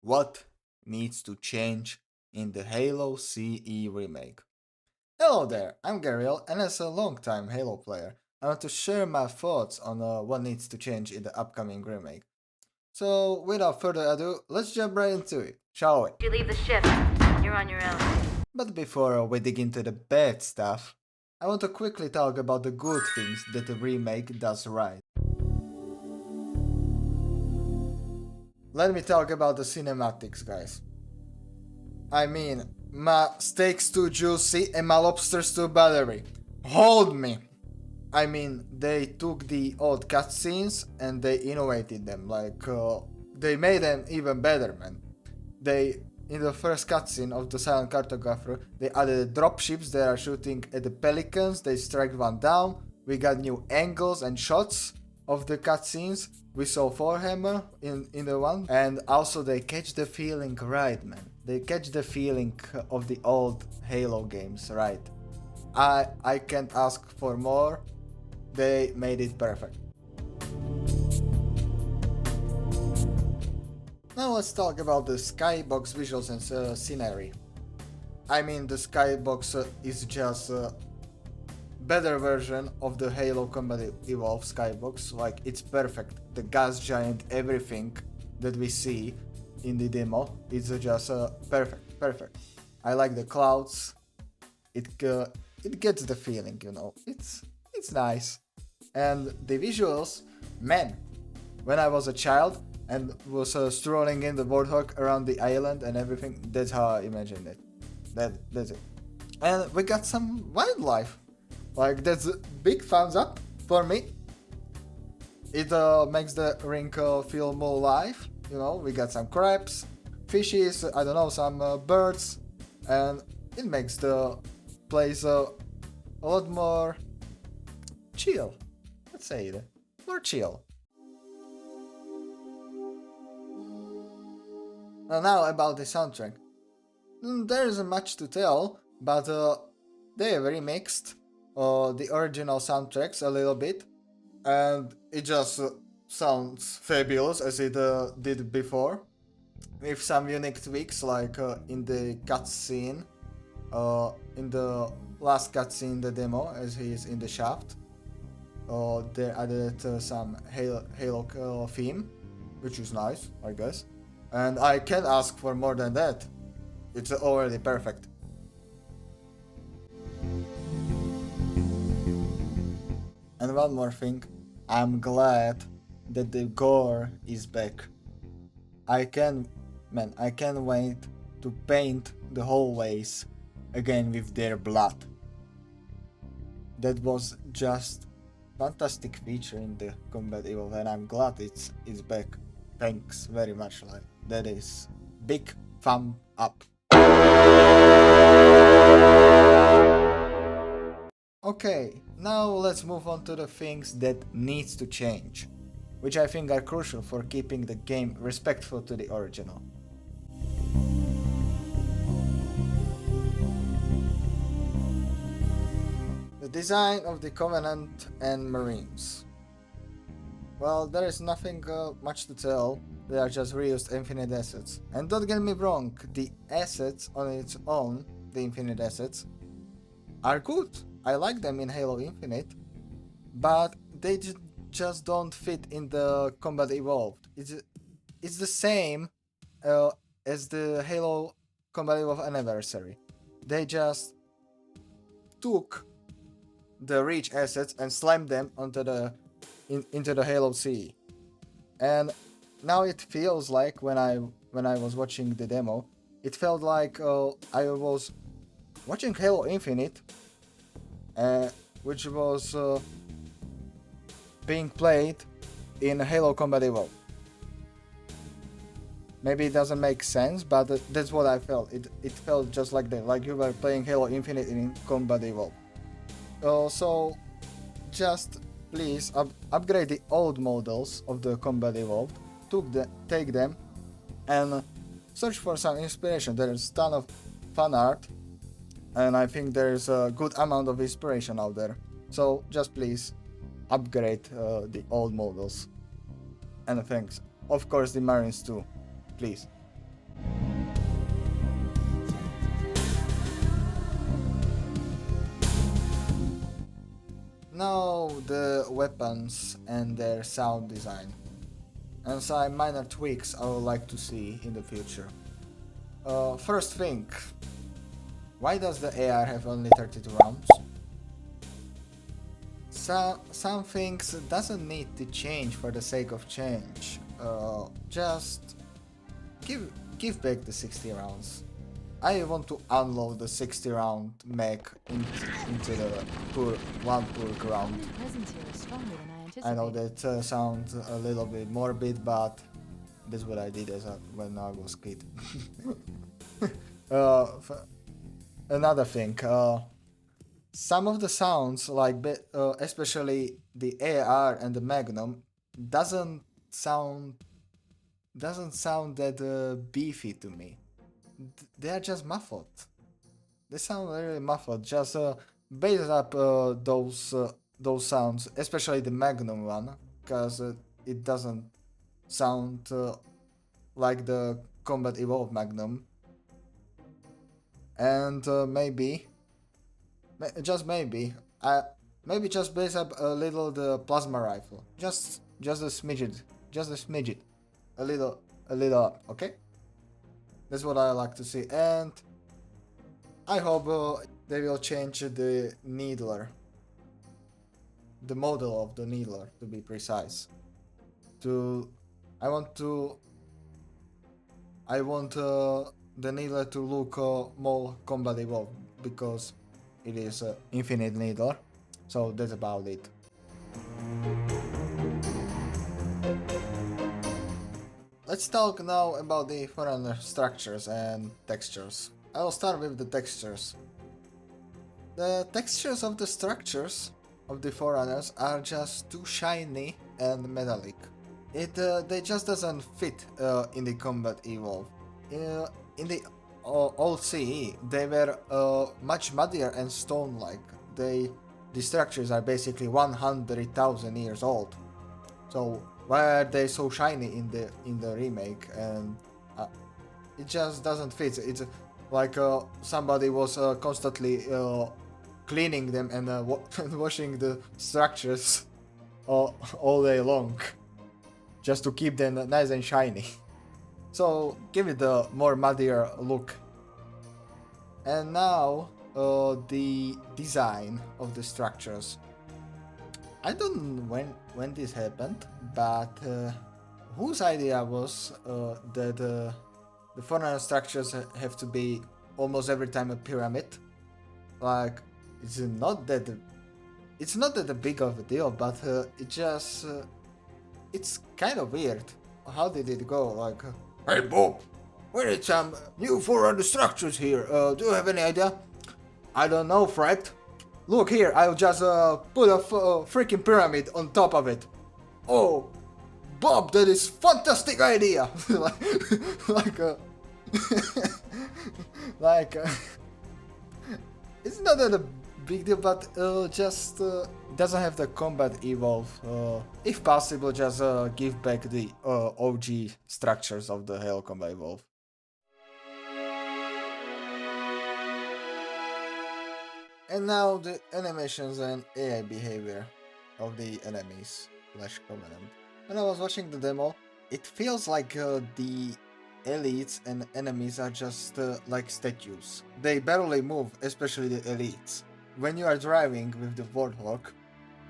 what needs to change in the Halo CE remake. Hello there, I'm Gariel, and as a long-time Halo player, I want to share my thoughts on what needs to change in the upcoming remake. So, without further ado, let's jump right into it, shall we? You leave the ship. You're on your own. But before we dig into the bad stuff, I want to quickly talk about the good things that the remake does right. Let me talk about the cinematics, guys. I mean, my steak's too juicy and my lobster's too buttery. Hold me! I mean, they took the old cutscenes and they innovated them. They made them even better, man. In the first cutscene of the Silent Cartographer, they added dropships that are shooting at the pelicans. They strike one down. We got new angles and shots of the cutscenes. We saw Forerunner in the one, and also they catch the feeling right, man. They catch the feeling of the old Halo games right. I can't ask for more. They made it perfect. Now let's talk about the Skybox visuals and scenery. I mean, the Skybox is just a better version of the Halo Combat Evolved Skybox. Like, it's perfect. The gas giant, everything that we see in the demo, it's just perfect. I like the clouds. It gets the feeling, you know. It's nice. And the visuals, man, when I was a child and was strolling in the Warthog around the island and everything, that's how I imagined it. That's it. And we got some wildlife. Like, that's a big thumbs up for me. It makes the ring feel more alive. You know, we got some crabs, fishes, I don't know, some birds, and it makes the place a lot more chill. Let's say it, more chill. Now about the soundtrack. There isn't much to tell, but they remixed the original soundtracks a little bit, and it just sounds fabulous as it did before, with some unique tweaks like in the cutscene, in the last cutscene in the demo as he is in the shaft. They added some Halo theme, which is nice, I guess. And I can't ask for more than that. It's already perfect. And one more thing, I'm glad that the Gore is back. I can't wait to paint the hallways again with their blood. That was just fantastic feature in the Combat Evolved, and I'm glad it's back. Thanks very much, like, that is big thumb up. Okay, now let's move on to the things that needs to change, which I think are crucial for keeping the game respectful to the original. The design of the Covenant and Marines. Well, there is nothing much to tell, they are just reused Infinite assets. And don't get me wrong, the assets on its own, the Infinite assets, are good. I like them in Halo Infinite, but they just don't fit in the Combat Evolved. It's the same as the Halo Combat Evolved Anniversary. They just took the Reach assets and slammed them onto into the Halo CE. And now it feels like when I was watching the demo, it felt like I was watching Halo Infinite, which was being played in Halo Combat Evolved. Maybe it doesn't make sense, but that's what I felt. It felt just like that, like you were playing Halo Infinite in Combat Evolved. So just please upgrade the old models of the Combat Evolved, take them and search for some inspiration. There's a ton of fan art, and I think there's a good amount of inspiration out there. So just please upgrade the old models. And thanks. Of course the Marines too, please. Now the weapons and their sound design, and some minor tweaks I would like to see in the future. First thing, why does the AR have only 32 rounds? Some things doesn't need to change for the sake of change. Just give back the 60 rounds. I want to unload the 60 round mech into the one poor round. The presence here is stronger than I anticipated. I know that sounds a little bit morbid, but that's what I did when I was kid. Another thing, some of the sounds, like especially the AR and the Magnum, doesn't sound that beefy to me. They are just muffled. They sound really muffled. Just base up those sounds, especially the Magnum one, because it doesn't sound like the Combat Evolved Magnum. And maybe just base up a little the plasma rifle. Just a smidget. A little up, okay? That's what I like to see, and I hope they will change the needler. The model of the needler, to be precise. I want the needler to look more combat evolved, because it is infinite needler. So that's about it. Let's talk now about the Forerunner structures and textures. I will start with the textures. The textures of the structures of the Forerunners are just too shiny and metallic. They just doesn't fit in the Combat Evolve. In the old CE, they were much muddier and stone-like. The structures are basically 100,000 years old. So why are they so shiny in the remake? And it just doesn't fit. It's like somebody was constantly cleaning them and washing the structures all day long, just to keep them nice and shiny. So give it a more muddier look. And now the design of the structures. I don't know when this happened, but whose idea was that the Forerunner structures have to be almost every time a pyramid? Like, it's not that big of a deal, but it's kind of weird. How did it go? Like, hey Bob, we need some new Forerunner structures here. Do you have any idea? I don't know, Fred. Look here, I'll just put a freaking pyramid on top of it. Oh, Bob, that is fantastic idea. It's not that a big deal, but just doesn't have the combat evolve. If possible, just give back the OG structures of the Halo Combat Evolve. And now the animations and AI behavior of the enemies / Covenant. When I was watching the demo, it feels like the elites and enemies are just like statues. They barely move, especially the elites. When you are driving with the Warthog,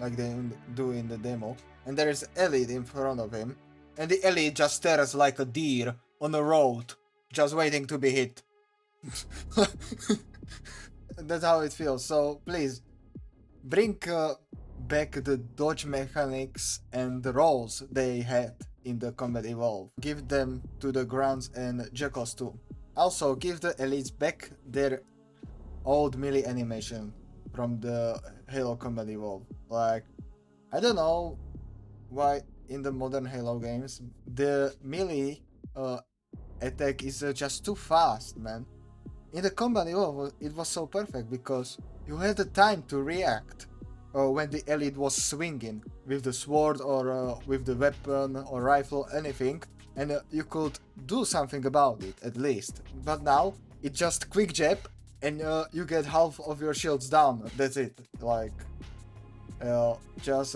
like they do in the demo, and there is elite in front of him, and the elite just stares like a deer on the road, just waiting to be hit. That's how it feels. So please bring back the dodge mechanics and the rolls they had in the Combat Evolve. Give them to the Grunts and Jackals too. Also give the elites back their old melee animation from the Halo Combat Evolve. Like, I don't know why in the modern Halo games the melee attack is just too fast, man. In the Combat Evolve, it was so perfect because you had the time to react when the elite was swinging with the sword or with the weapon or rifle, anything, and you could do something about it at least. But now it just quick jab and you get half of your shields down. That's it. Like, Just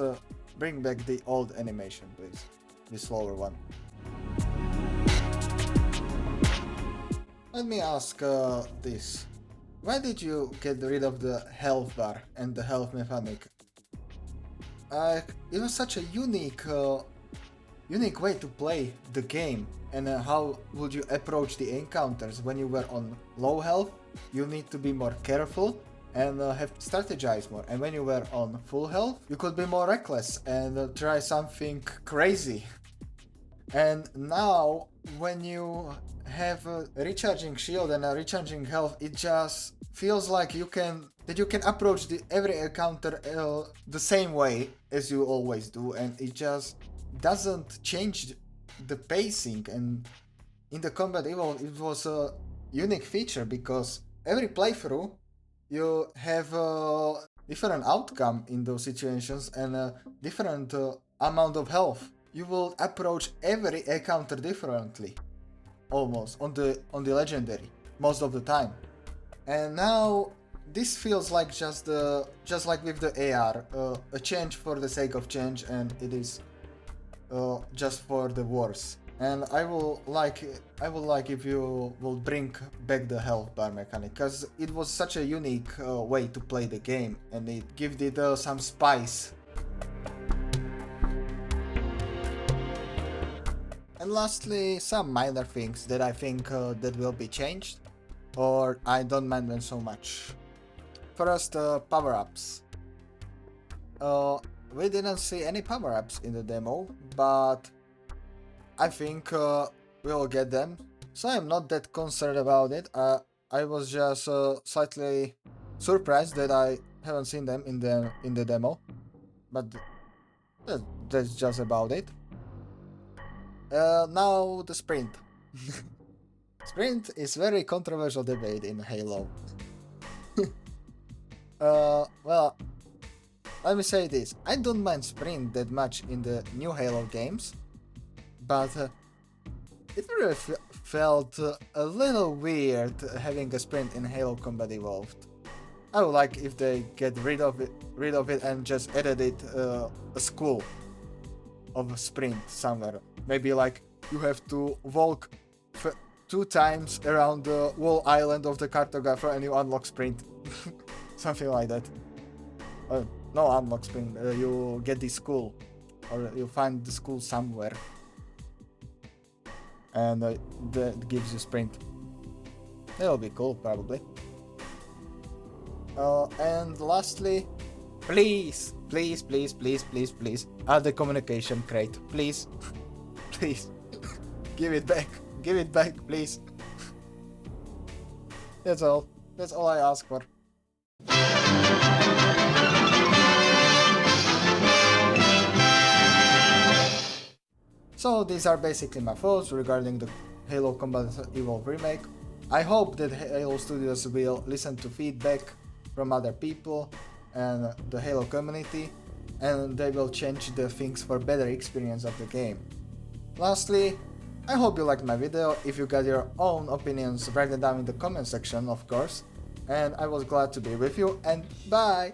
bring back the old animation, please. The slower one. Let me ask this. Why did you get rid of the health bar and the health mechanic? It was such a unique way to play the game. And how would you approach the encounters when you were on low health? You need to be more careful and have to strategize more. And when you were on full health, you could be more reckless and try something crazy. And now, when you have a recharging shield and a recharging health, it just feels like you can approach every encounter the same way as you always do, and it just doesn't change the pacing. And in the combat evolve, it was a unique feature because every playthrough you have a different outcome in those situations and a different amount of health. You will approach every encounter differently, almost on the legendary most of the time. And now this feels like just like with the AR, a change for the sake of change, and it is just for the worse. And I would like if you will bring back the health bar mechanic, because it was such a unique way to play the game, and it gave it some spice. And lastly, some minor things that I think that will be changed, or I don't mind them so much. First, power-ups. We didn't see any power-ups in the demo, but I think we'll get them, so I'm not that concerned about it. I was just slightly surprised that I haven't seen them in the demo, but that's just about it. Now the sprint. Sprint is very controversial debate in Halo. Well, let me say this. I don't mind sprint that much in the new Halo games, but it really felt a little weird having a sprint in Halo Combat Evolved. I would like if they get rid of it and just added it a school of sprint somewhere. Maybe like you have to walk 2 times around the whole island of the cartographer and you unlock sprint. Something like that. No unlock sprint, you get the school, or you find the school somewhere, and that gives you sprint. That'll be cool, probably. And lastly, please add the communication crate, please. Please, give it back, please. That's all I ask for. So these are basically my thoughts regarding the Halo Combat Evolved remake. I hope that Halo Studios will listen to feedback from other people and the Halo community, and they will change the things for better experience of the game. Lastly, I hope you liked my video. If you got your own opinions, write them down in the comment section, of course. And I was glad to be with you, and bye!